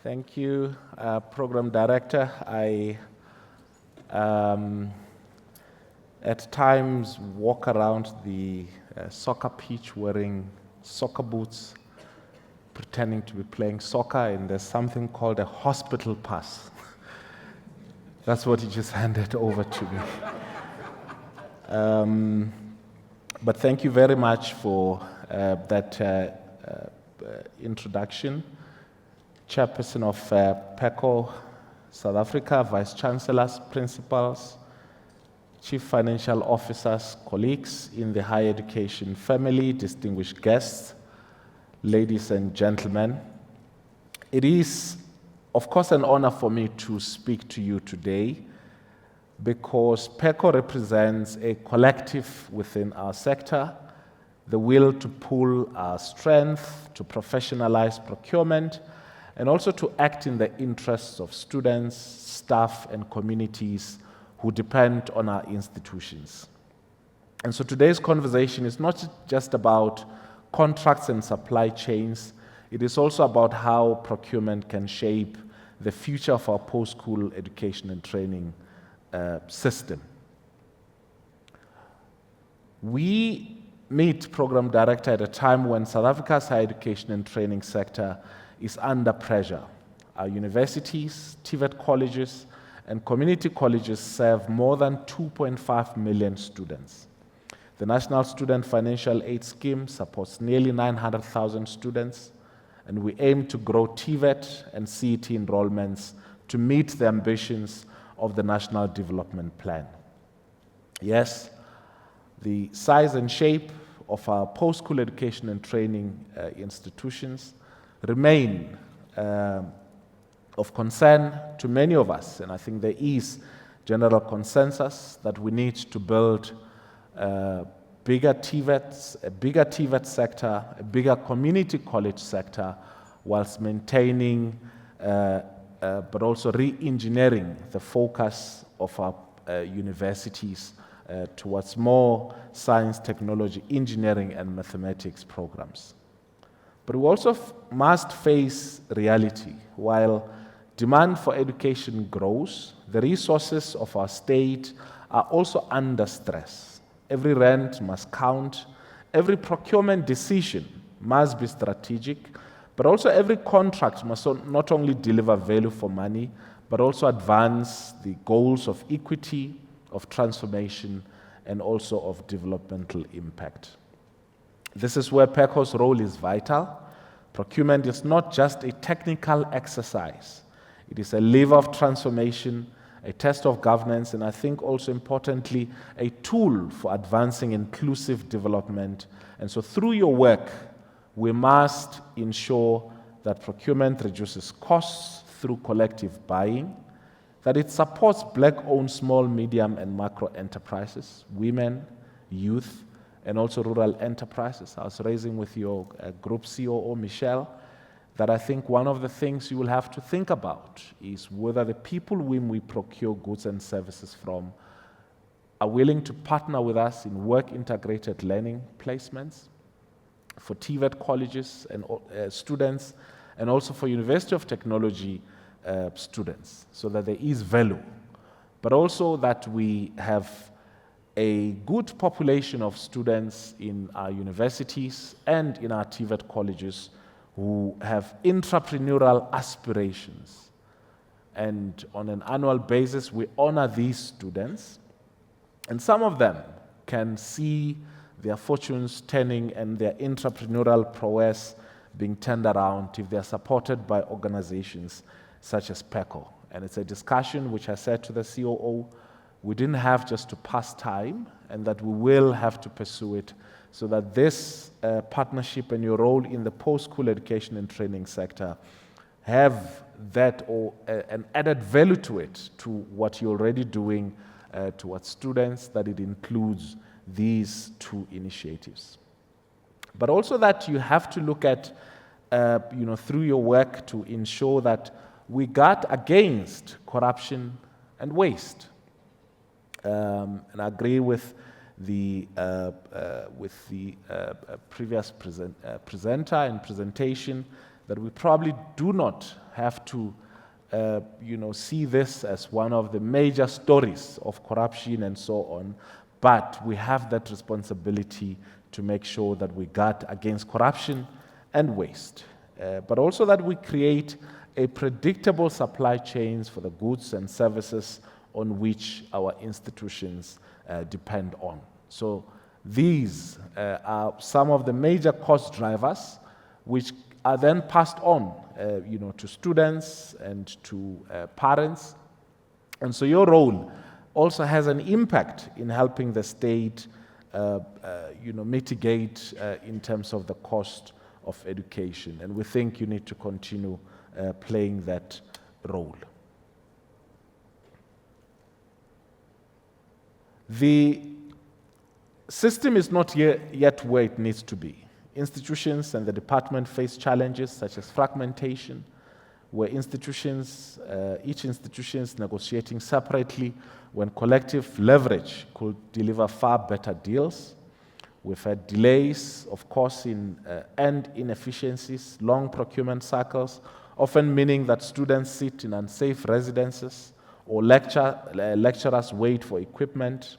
Thank you, Program Director. I at times walk around the soccer pitch wearing soccer boots, pretending to be playing soccer, and there's something called a hospital pass. That's what he just handed over to me. But thank you very much for that introduction. Chairperson of PECO South Africa, Vice Chancellors, Principals, Chief Financial Officers, colleagues in the higher education family, distinguished guests, ladies and gentlemen. It is, of course, an honor for me to speak to you today because PECO represents a collective within our sector, the will to pool our strength, to professionalize procurement, and also to act in the interests of students, staff, and communities who depend on our institutions. And so today's conversation is not just about contracts and supply chains, it is also about how procurement can shape the future of our post-school education and training system. We meet Program Director at a time when South Africa's higher education and training sector is under pressure. Our universities, TVET colleges, and community colleges serve more than 2.5 million students. The National Student Financial Aid Scheme supports nearly 900,000 students, and we aim to grow TVET and CET enrollments to meet the ambitions of the National Development Plan. Yes, the size and shape of our post-school education and training institutions remain of concern to many of us, and I think there is general consensus that we need to build bigger TVETs, a bigger TVET sector, a bigger community college sector, whilst maintaining but also re-engineering the focus of our universities towards more science, technology, engineering, and mathematics programs. But we also must face reality. While demand for education grows, the resources of our state are also under stress. Every rent must count, every procurement decision must be strategic, but also every contract must not only deliver value for money, but also advance the goals of equity, of transformation, and also of developmental impact. This is where PECO's role is vital. Procurement is not just a technical exercise. It is a lever of transformation, a test of governance, and I think also importantly, a tool for advancing inclusive development. And so through your work, we must ensure that procurement reduces costs through collective buying, that it supports Black-owned small, medium, and macro enterprises, women, youth, and also rural enterprises. I was raising with your group COO, Michelle, that I think one of the things you will have to think about is whether the people whom we procure goods and services from are willing to partner with us in work-integrated learning placements for TVET colleges and students, and also for University of Technology students, so that there is value, but also that we have a good population of students in our universities and in our TVET colleges who have entrepreneurial aspirations. And on an annual basis, we honor these students, and some of them can see their fortunes turning and their entrepreneurial prowess being turned around if they are supported by organizations such as PECO. And it's a discussion which I said to the COO, we didn't have just to pass time, and that we will have to pursue it so that this partnership and your role in the post-school education and training sector have that or an added value to it, to what you're already doing towards students, that it includes these two initiatives. But also that you have to look at, through your work to ensure that we guard against corruption and waste. And I agree with the previous presenter and presentation that we probably do not have to see this as one of the major stories of corruption and so on, but we have that responsibility to make sure that we guard against corruption and waste, but also that we create a predictable supply chains for the goods and services on which our institutions depend on. So these are some of the major cost drivers which are then passed on to students and to parents. And so your role also has an impact in helping the state mitigate in terms of the cost of education. And we think you need to continue playing that role. The system is not yet where it needs to be. Institutions and the department face challenges such as fragmentation, where each institution is negotiating separately when collective leverage could deliver far better deals. We've had delays, of course, and inefficiencies, long procurement cycles, often meaning that students sit in unsafe residences or lecturers wait for equipment.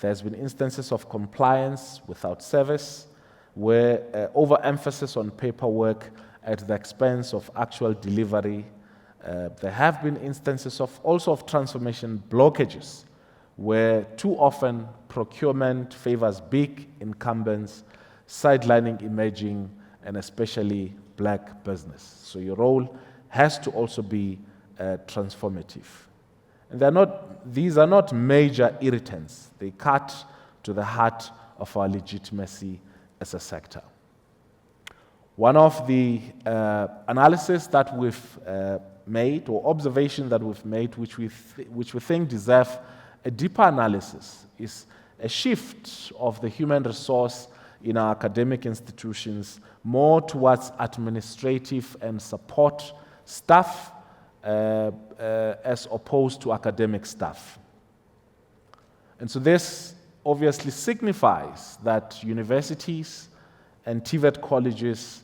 There's been instances of compliance without service, where overemphasis on paperwork at the expense of actual delivery. There have been instances also of transformation blockages, where too often procurement favors big incumbents, sidelining emerging and especially black business. So your role has to also be transformative. And these are not major irritants. They cut to the heart of our legitimacy as a sector. One of the analysis that we've made, or observation that we've made, which we think deserve a deeper analysis, is a shift of the human resource in our academic institutions more towards administrative and support staff as opposed to academic staff. And so this obviously signifies that universities and TVET colleges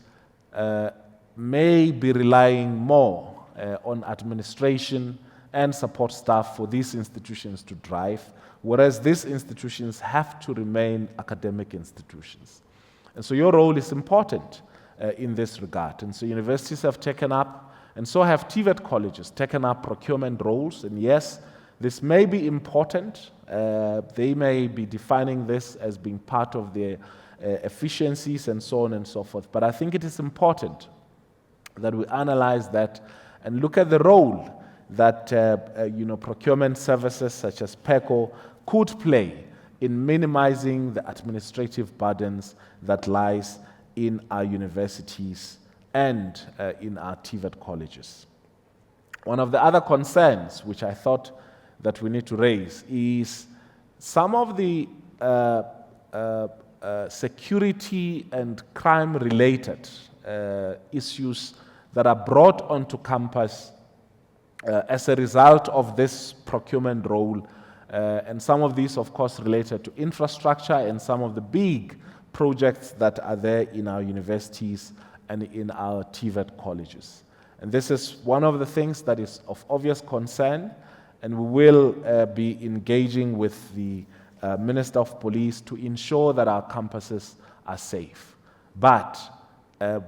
may be relying more on administration and support staff for these institutions to drive, whereas these institutions have to remain academic institutions. And so your role is important in this regard. And so universities have taken up, and so have TVET colleges, taken up procurement roles. And yes, this may be important. They may be defining this as being part of their efficiencies and so on and so forth. But I think it is important that we analyze that and look at the role that procurement services such as PECO could play in minimizing the administrative burdens that lies in our universities and in our TVET colleges. One of the other concerns which I thought that we need to raise is some of the security and crime-related issues that are brought onto campus as a result of this procurement role, and some of these, of course, related to infrastructure and some of the big projects that are there in our universities and in our TVET colleges. And this is one of the things that is of obvious concern, and we will be engaging with the Minister of Police to ensure that our campuses are safe. But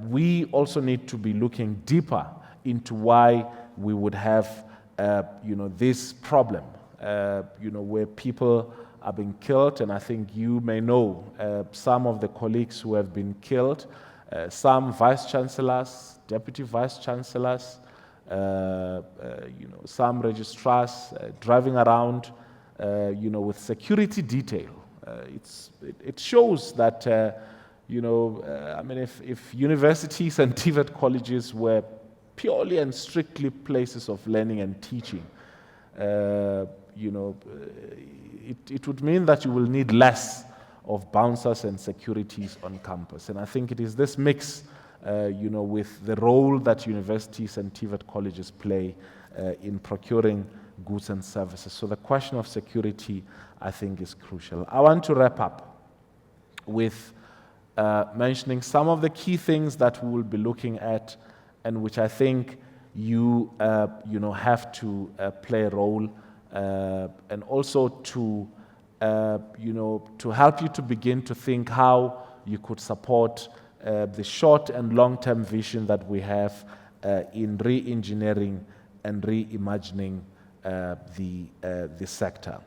we also need to be looking deeper into why we would have this problem, where people are being killed. And I think you may know some of the colleagues who have been killed, some vice-chancellors, deputy vice-chancellors, some registrars driving around with security detail. It shows that, if universities and TVET colleges were purely and strictly places of learning and teaching, it would mean that you will need less of bouncers and securities on campus. And I think it is this mix, with the role that universities and TVET colleges play in procuring goods and services. So the question of security, I think, is crucial. I want to wrap up with mentioning some of the key things that we will be looking at and which I think you have to play a role, and also to to help you to begin to think how you could support the short and long-term vision that we have in re-engineering and reimagining the sector.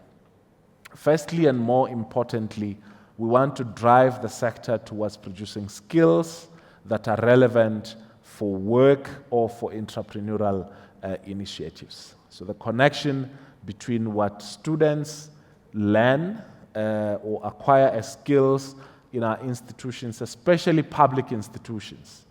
Firstly, and more importantly, we want to drive the sector towards producing skills that are relevant for work or for entrepreneurial initiatives. So the connection between what students learn or acquire as skills in our institutions, especially public institutions,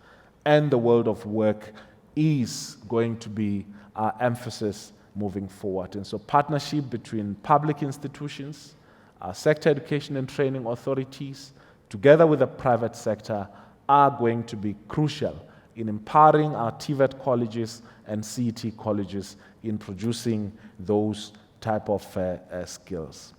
and the world of work is going to be our emphasis moving forward. And so partnership between public institutions, our sector education and training authorities, together with the private sector, are going to be crucial in empowering our TVET colleges and CET colleges in producing those type of skills.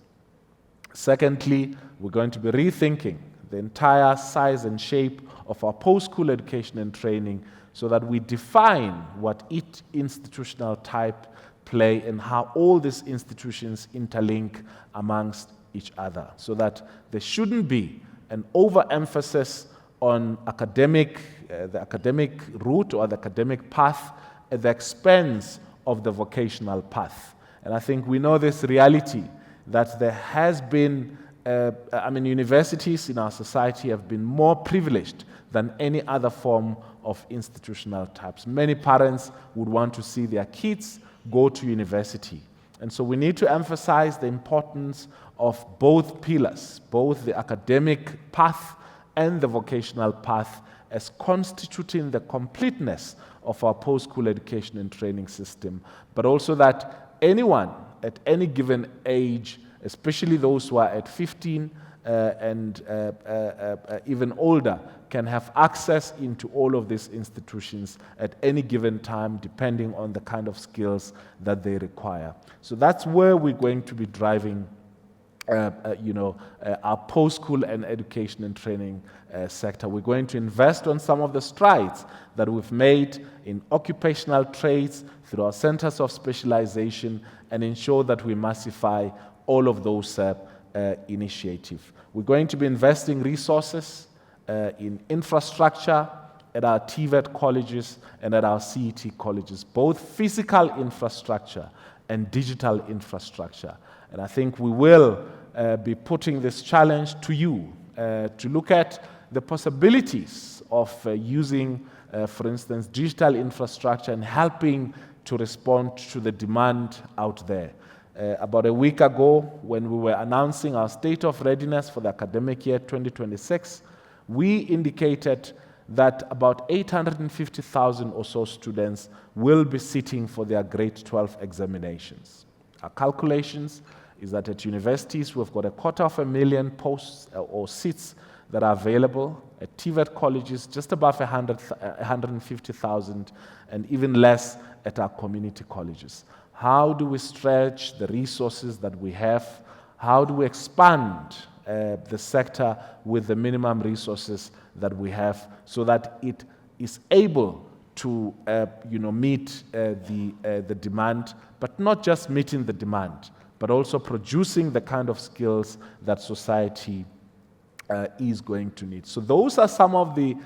Secondly, we're going to be rethinking the entire size and shape of our post-school education and training so that we define what each institutional type play and how all these institutions interlink amongst each other, so that there shouldn't be an overemphasis on the academic route or the academic path at the expense of the vocational path. And I think we know this reality that there has been, universities in our society have been more privileged than any other form of institutional types. Many parents would want to see their kids go to university. And so we need to emphasize the importance of both pillars, both the academic path and the vocational path, as constituting the completeness of our post-school education and training system, but also that anyone at any given age, especially those who are at 15 and even older, can have access into all of these institutions at any given time, depending on the kind of skills that they require. So that's where we're going to be driving our post-school and education and training sector. We're going to invest on some of the strides that we've made in occupational trades through our centers of specialization and ensure that we massify all of those initiatives. We're going to be investing resources in infrastructure at our TVET colleges and at our CET colleges, both physical infrastructure and digital infrastructure. And I think we will be putting this challenge to you to look at the possibilities of using, for instance, digital infrastructure and helping to respond to the demand out there. About a week ago, when we were announcing our state of readiness for the academic year 2026, we indicated that about 850,000 or so students will be sitting for their grade 12 examinations. Our calculations is that at universities we've got 250,000 posts or seats that are available. At TVET colleges, just above 150,000, and even less at our community colleges. How do we stretch the resources that we have? How do we expand the sector with the minimum resources that we have so that it is able to meet the demand, but not just meeting the demand, but also producing the kind of skills that society is going to need. So those are some of the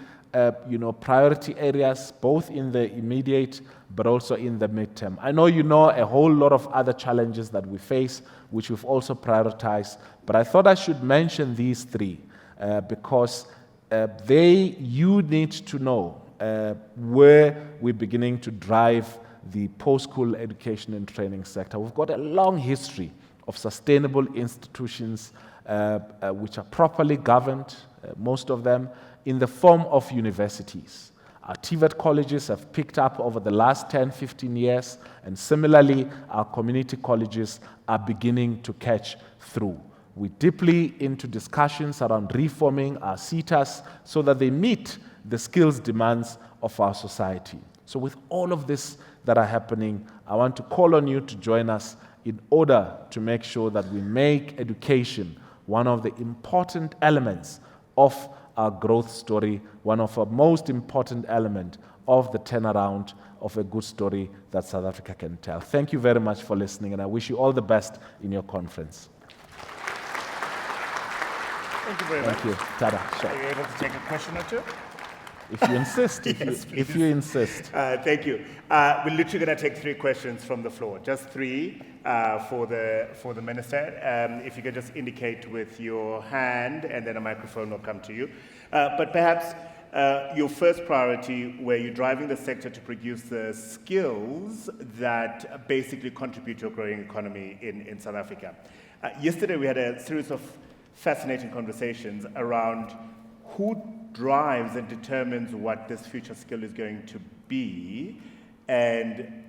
priority areas, both in the immediate but also in the midterm. I know you know a whole lot of other challenges that we face, which we've also prioritized, but I thought I should mention these three because you need to know where we're beginning to drive the post-school education and training sector. We've got a long history of sustainable institutions which are properly governed, most of them, in the form of universities. Our TVET colleges have picked up over the last 10, 15 years, and similarly, our community colleges are beginning to catch through. We're deeply into discussions around reforming our CETAs so that they meet the skills demands of our society. So with all of this that are happening, I want to call on you to join us in order to make sure that we make education one of the important elements of our growth story, one of our most important element of the turnaround of a good story that South Africa can tell. Thank you very much for listening, and I wish you all the best in your conference. Thank you very much. Thank you. Tada. Sure. Are you able to take a question or two? If you insist. If you insist. Thank you. We're literally going to take 3 questions from the floor, just 3 for the minister. If you could just indicate with your hand, and then a microphone will come to you. But perhaps your first priority, where you're driving the sector to produce the skills that basically contribute to a growing economy in South Africa. Yesterday, we had a series of fascinating conversations around who drives and determines what this future skill is going to be, and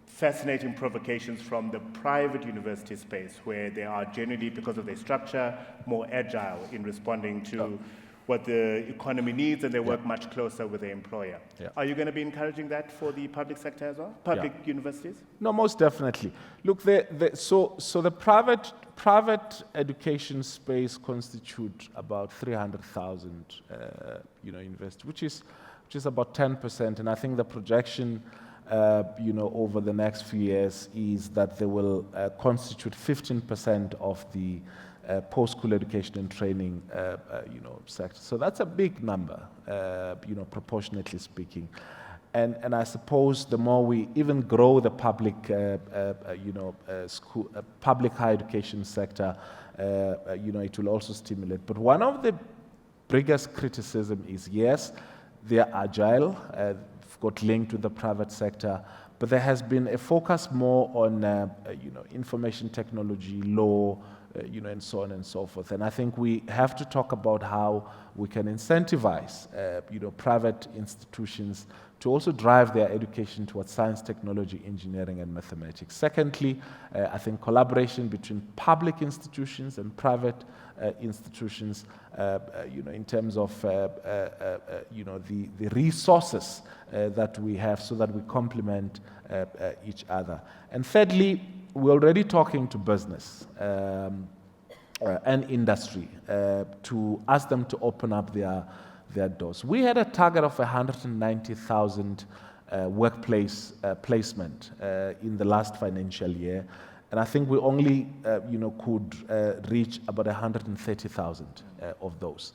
fascinating provocations from the private university space, where they are generally, because of their structure, more agile in responding to what the economy needs, and they work much closer with their employer. Are you going to be encouraging that for the public sector as well, public universities? No, most definitely. Look, so the private education space constitute about 300,000 universities, which is about 10%, and I think the projection over the next few years is that they will constitute 15% of the post-school education and training, sector. So that's a big number, proportionately speaking. And I suppose the more we even grow the public, school, public higher education sector, it will also stimulate. But one of the biggest criticism is, yes, they are agile, got linked with the private sector, but there has been a focus more on, information technology, law, and so on and so forth. And I think we have to talk about how we can incentivize, private institutions to also drive their education towards science, technology, engineering, and mathematics. Secondly, I think collaboration between public institutions and private institutions, in terms of, the resources that we have, so that we complement each other. And thirdly, we're already talking to business and industry to ask them to open up their doors. We had a target of 190,000 workplace placement in the last financial year, and I think we only could reach about 130,000 of those.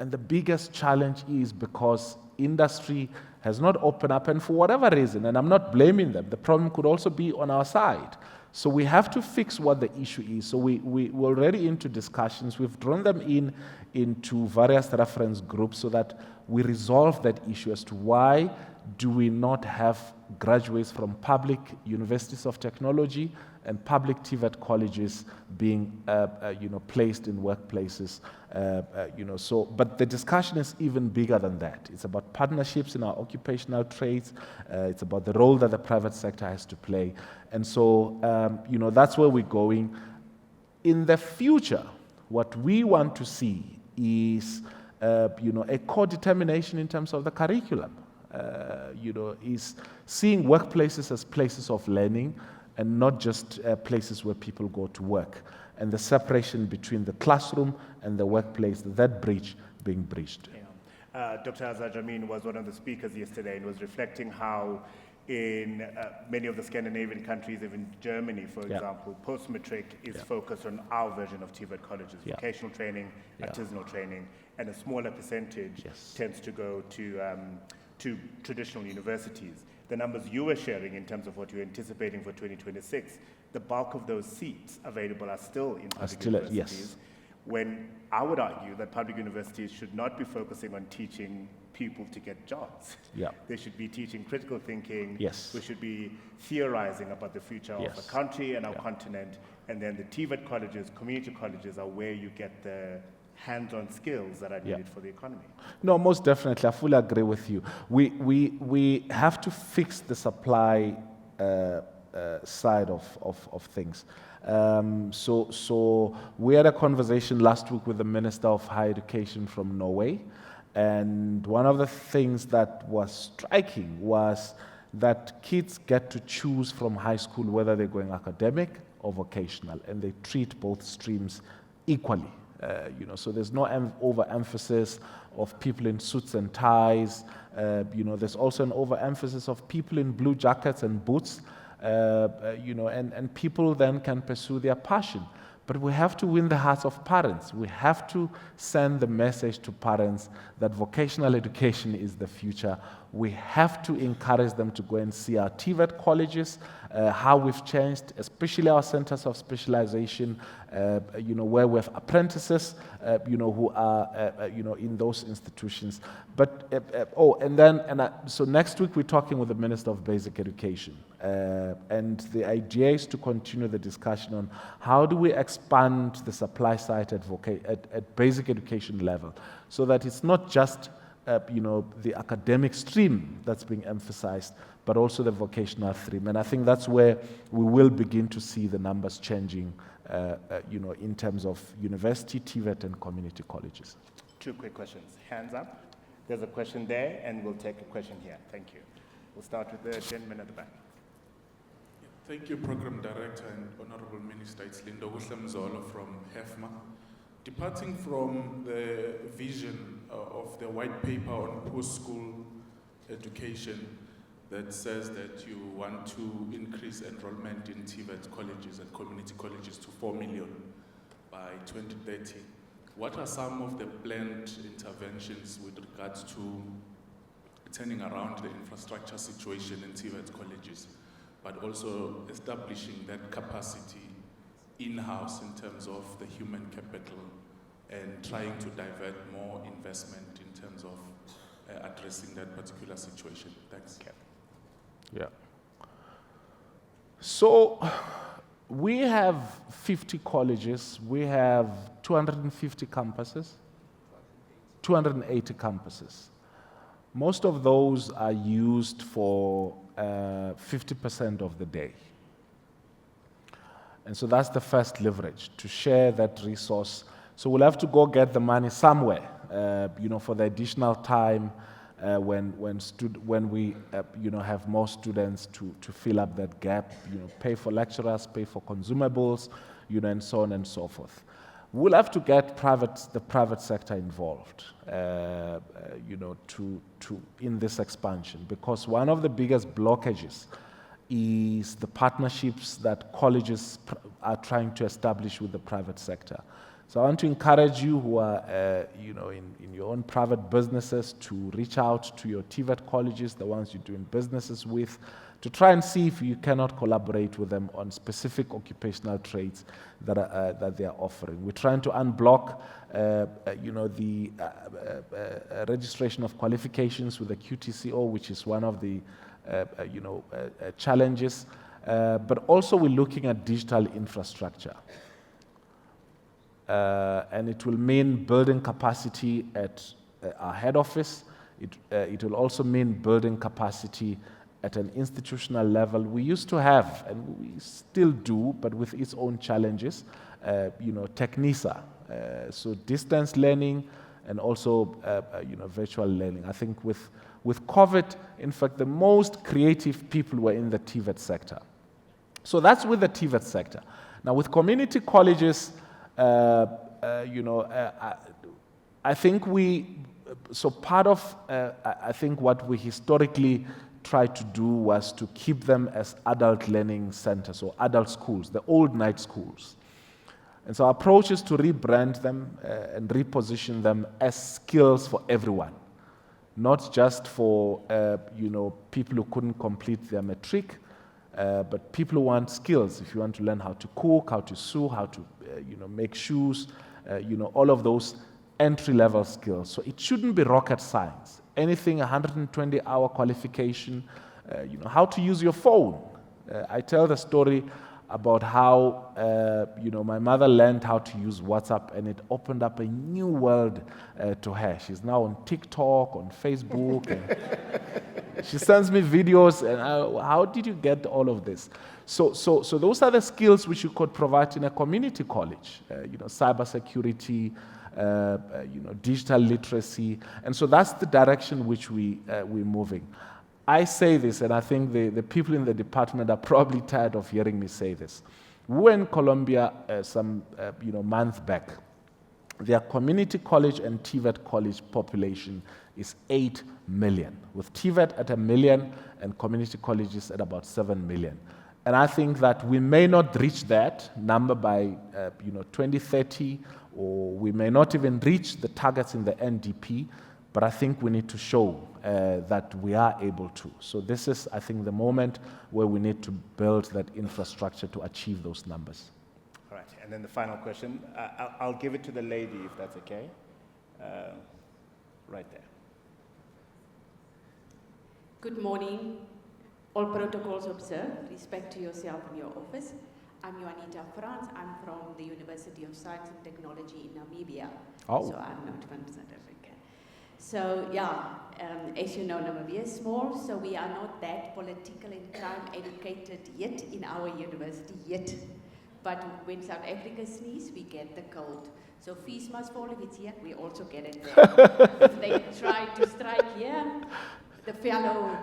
And the biggest challenge is because industry has not opened up, and for whatever reason, and I'm not blaming them, the problem could also be on our side. So we have to fix what the issue is. So we're already into discussions. We've drawn them into various reference groups so that we resolve that issue as to why do we not have graduates from public universities of technology and public TVET colleges being placed in workplaces. But the discussion is even bigger than that. It's about partnerships in our occupational trades. It's about the role that the private sector has to play. And so, that's where we're going. In the future, what we want to see is, a co-determination in terms of the curriculum. Is seeing workplaces as places of learning and not just places where people go to work. And the separation between the classroom and the workplace, that bridge being bridged. Dr. Azar Jamin was one of the speakers yesterday and was reflecting how in many of the Scandinavian countries, even Germany, for example, post-matric is focused on our version of TVET colleges, vocational training, artisanal training, and a smaller percentage tends to go to traditional universities. The numbers you were sharing in terms of what you're anticipating for 2026, the bulk of those seats available are still in public universities. When I would argue that public universities should not be focusing on teaching people to get jobs. They should be teaching critical thinking. We should be theorizing about the future of a country and our continent. And then the TVET colleges, community colleges, are where you get the hands-on skills that are needed for the economy. No, most definitely. I fully agree with you. We have to fix the supply side of things. So we had a conversation last week with the Minister of Higher Education from Norway, and one of the things that was striking was that kids get to choose from high school whether they're going academic or vocational, and they treat both streams equally. So there's no overemphasis of people in suits and ties. There's also an overemphasis of people in blue jackets and boots, and people then can pursue their passion. But we have to win the hearts of parents. We have to send the message to parents that vocational education is the future. We have to encourage them to go and see our TVET colleges, how we've changed, especially our centers of specialization, where we have apprentices, who are, in those institutions. But, so next week we're talking with the Minister of Basic Education. And the idea is to continue the discussion on how do we expand the supply side at basic education level, so that it's not just the academic stream that's being emphasized, but also the vocational stream. And I think that's where we will begin to see the numbers changing, in terms of university, TVET, and community colleges. 2 quick questions. Hands up. There's a question there, and we'll take a question here. Thank you. We'll start with the gentleman at the back. Thank you, Program Director and Honorable Minister. It's Lindo Mzolo from HEFMA. Departing from the vision of the white paper on post-school education that says that you want to increase enrollment in TVET colleges and community colleges to 4 million by 2030, what are some of the planned interventions with regards to turning around the infrastructure situation in TVET colleges, but also establishing that capacity in-house in terms of the human capital and trying to divert more investment in terms of addressing that particular situation? Thanks. Okay. Yeah. So we have 50 colleges, we have 250 campuses, 280 campuses. Most of those are used for 50% of the day. And so that's the first leverage, to share that resource. So we'll have to go get the money somewhere, for the additional time when we have more students to fill up that gap, pay for lecturers, pay for consumables, and so on and so forth. We'll have to get the private sector involved, in this expansion, because one of the biggest blockages is the partnerships that colleges are trying to establish with the private sector. So I want to encourage you who are, in your own private businesses, to reach out to your TVET colleges, the ones you're doing businesses with, to try and see if you cannot collaborate with them on specific occupational trades that they are offering. We're trying to unblock, the registration of qualifications with the QTCO, which is one of the, challenges. But also we're looking at digital infrastructure. And it will mean building capacity at our head office. It will also mean building capacity at an institutional level. We used to have, and we still do, but with its own challenges, Technisa, so distance learning and also, virtual learning. I think with COVID, in fact, the most creative people were in the TVET sector. So that's with the TVET sector. Now with community colleges, I think part of, I think what we historically tried to do was to keep them as adult learning centers or adult schools, the old night schools. And so our approach is to rebrand them and reposition them as skills for everyone, not just for, people who couldn't complete their matric, but people who want skills. If you want to learn how to cook, how to sew, how to, make shoes, all of those entry-level skills. So it shouldn't be rocket science. Anything 120-hour qualification, how to use your phone. I tell the story about how, my mother learned how to use WhatsApp, and it opened up a new world to her. She's now on TikTok, on Facebook, and she sends me videos, and how did you get all of this? So those are the skills which you could provide in a community college, cybersecurity, digital literacy, and so that's the direction which we're moving. I say this, and I think the people in the department are probably tired of hearing me say this. We were in Colombia some month back, their community college and TVET college population is 8 million, with TVET at 1 million and community colleges at about 7 million. And I think that we may not reach that number by 2030, or we may not even reach the targets in the NDP, but I think we need to show that we are able to. So this is, I think, the moment where we need to build that infrastructure to achieve those numbers. All right, and then the final question. I'll give it to the lady, if that's okay. Right there. Good morning. All protocols observed. Respect to yourself and your office. I'm Juanita Frans. I'm from the University of Science and Technology in Namibia. Oh. So I'm not from South Africa. So yeah, as you know, Namibia is small, so we are not that political and crime educated yet in our university yet. But when South Africa sneezes, we get the cold. So fees must fall. If it's here, we also get it there. If they try to strike here, the fellow,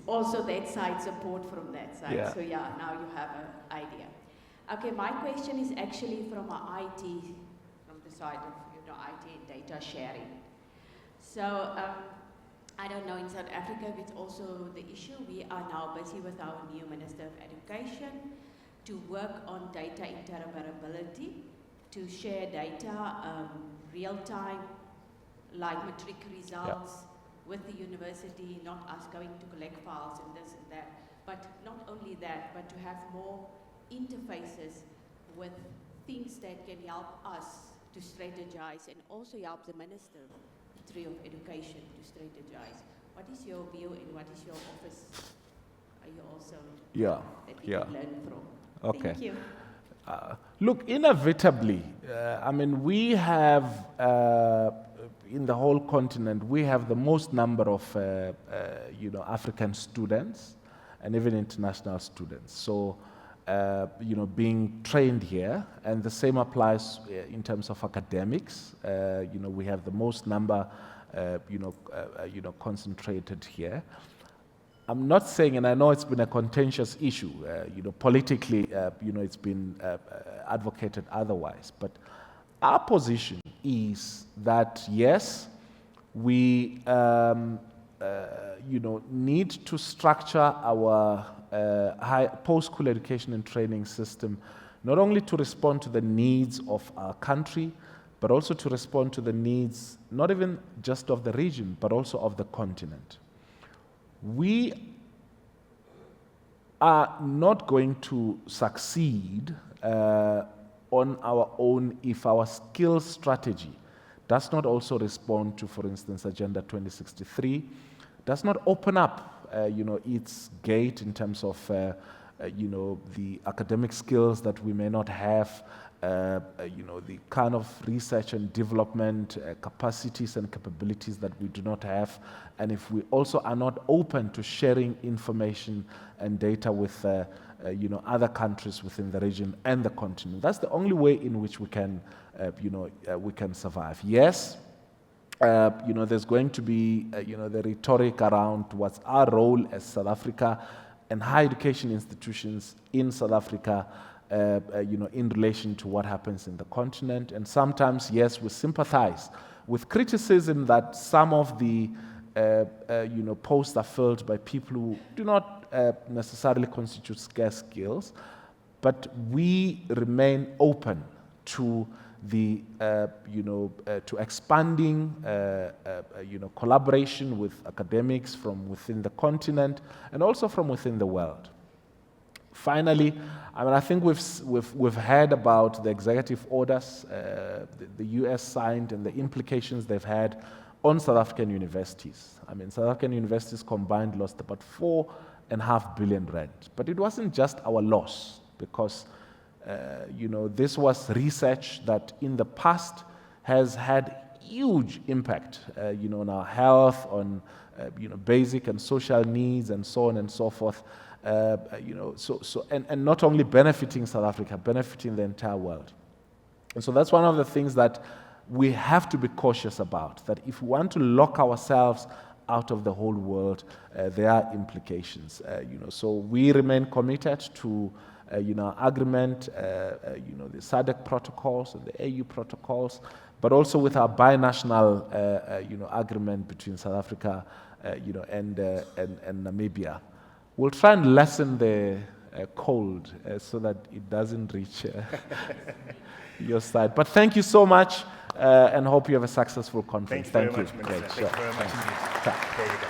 also that side, support from that side. Yeah. So yeah, now you have an idea. Okay, my question is actually from the side of IT and data sharing. So I don't know, in South Africa, if it's also the issue. We are now busy with our new Minister of Education to work on data interoperability, to share data real time, like matric results, with the university, not us going to collect files and this and that. But not only that, but to have more interfaces with things that can help us to strategize and also help the Minister of Education to strategize. What is your view and what is your office? Are you also that we can learn from? Okay. Thank you. Look, inevitably, we have, in the whole continent, we have the most number of, African students and even international students. So, being trained here, and the same applies in terms of academics. We have the most number, concentrated here. I'm not saying, and I know it's been a contentious issue, politically, it's been advocated otherwise, but our position is that, yes, we, need to structure our post-school education and training system, not only to respond to the needs of our country, but also to respond to the needs, not even just of the region, but also of the continent. We are not going to succeed on our own if our skills strategy does not also respond to, for instance, Agenda 2063, does not open up, its gate in terms of, the academic skills that we may not have, the kind of research and development capacities and capabilities that we do not have, and if we also are not open to sharing information and data with, other countries within the region and the continent. That's the only way in which we can, we can survive. Yes, there's going to be, the rhetoric around what's our role as South Africa and higher education institutions in South Africa, in relation to what happens in the continent. And sometimes, yes, we sympathize with criticism that some of the, posts are filled by people who do not necessarily constitute scarce skills, but we remain open to the, to expanding, collaboration with academics from within the continent and also from within the world. Finally, I think we've heard about the executive orders the US signed and the implications they've had on South African universities. South African universities combined lost about 4.5 billion rand. But it wasn't just our loss, because this was research that in the past has had huge impact, on our health, on basic and social needs, and so on and so forth. And not only benefiting South Africa, benefiting the entire world. And so that's one of the things that we have to be cautious about, that if we want to lock ourselves out of the whole world, there are implications. So we remain committed to agreement, the SADC protocols and the AU protocols, but also with our binational, agreement between South Africa, and Namibia. We'll try and lessen the cold so that it doesn't reach your side. But thank you so much, and hope you have a successful conference. Thank you very Thank much, you. Minister. Great, Thank you very much sure. indeed. There you go.